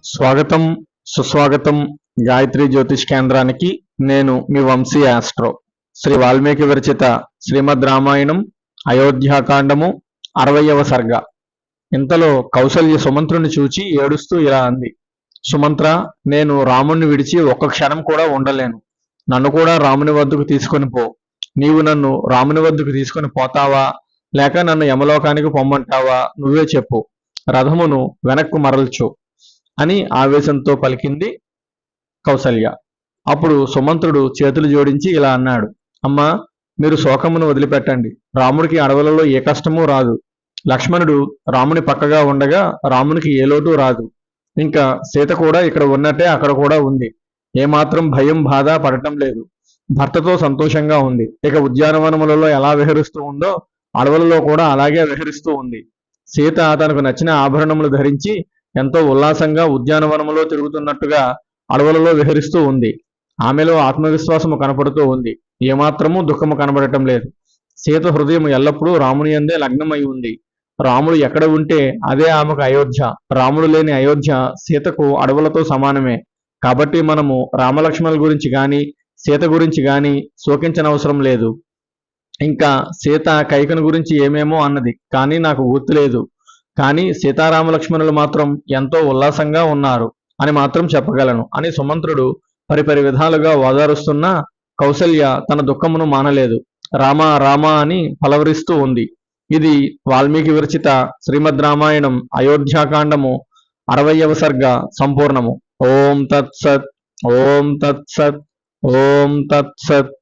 స్వాగతం సుస్వాగతం గాయత్రి జ్యోతిష్ కేంద్రానికి. నేను మీ వంశీ ఆస్ట్రో. శ్రీ వాల్మీకి విరచిత శ్రీమద్ రామాయణం అయోధ్యాకాండము 60వ సర్గ. ఇంతలో కౌసల్య సుమంత్రుని చూచి ఏడుస్తూ ఇలా అంది: సుమంత్ర, నేను రాముణ్ణి విడిచి ఒక్క క్షణం కూడా ఉండలేను. నన్ను కూడా రాముని వద్దకు తీసుకొని పో. నీవు నన్ను రాముని వద్దకు తీసుకొని పోతావా, లేక నన్ను యమలోకానికి పొమ్మంటావా? నువ్వే చెప్పు. రథమును వెనక్కు మరల్చు అని ఆవేశంతో పలికింది కౌసల్య. అప్పుడు సుమంత్రుడు చేతులు జోడించి ఇలా అన్నాడు: అమ్మా, మీరు శోకమును వదిలిపెట్టండి. రాముడికి అడవులలో ఏ కష్టమూ రాదు. లక్ష్మణుడు రాముని పక్కగా ఉండగా రామునికి ఏ లోటు రాదు. ఇంకా సీత కూడా ఇక్కడ ఉన్నట్టే అక్కడ కూడా ఉంది. ఏమాత్రం భయం బాధ పడటం లేదు. భర్తతో సంతోషంగా ఉంది. ఇక ఉద్యానవనములలో ఎలా విహరిస్తూ ఉందో అడవులలో కూడా అలాగే విహరిస్తూ ఉంది. సీత తనకు నచ్చిన ఆభరణములు ధరించి ఎంతో ఉల్లాసంగా ఉద్యానవనములో తిరుగుతున్నట్టుగా అడవులలో విహరిస్తూ ఉంది. ఆమెలో ఆత్మవిశ్వాసము కనపడుతూ ఉంది. ఏమాత్రమూ దుఃఖము కనబడటం లేదు. సీత హృదయం ఎల్లప్పుడూ రాముని యందే లగ్నమై ఉంది. రాముడు ఎక్కడ ఉంటే అదే ఆమెకు అయోధ్య. రాముడు లేని అయోధ్య సీతకు అడవులతో సమానమే. కాబట్టి మనము రామలక్ష్మణుల గురించి గాని సీత గురించి గాని శోకించనవసరం లేదు. ఇంకా సీత కైకను గురించి ఏమేమో అన్నది, కానీ నాకు గుర్తులేదు. కానీ సీతారామలక్ష్మణులు మాత్రం ఎంతో ఉల్లాసంగా ఉన్నారు అని మాత్రం చెప్పగలను అని సుమంత్రుడు పరిపరి విధాలుగా ఓదారుస్తున్నా కౌసల్య తన దుఃఖమును మానలేదు. రామ రామ అని పలవరిస్తూ ఉంది. ఇది వాల్మీకి విరచిత శ్రీమద్ రామాయణం అయోధ్యాకాండము 60వ సర్గ సంపూర్ణము. ఓం తత్సత్. ఓం తత్సత్. ఓం తత్సత్.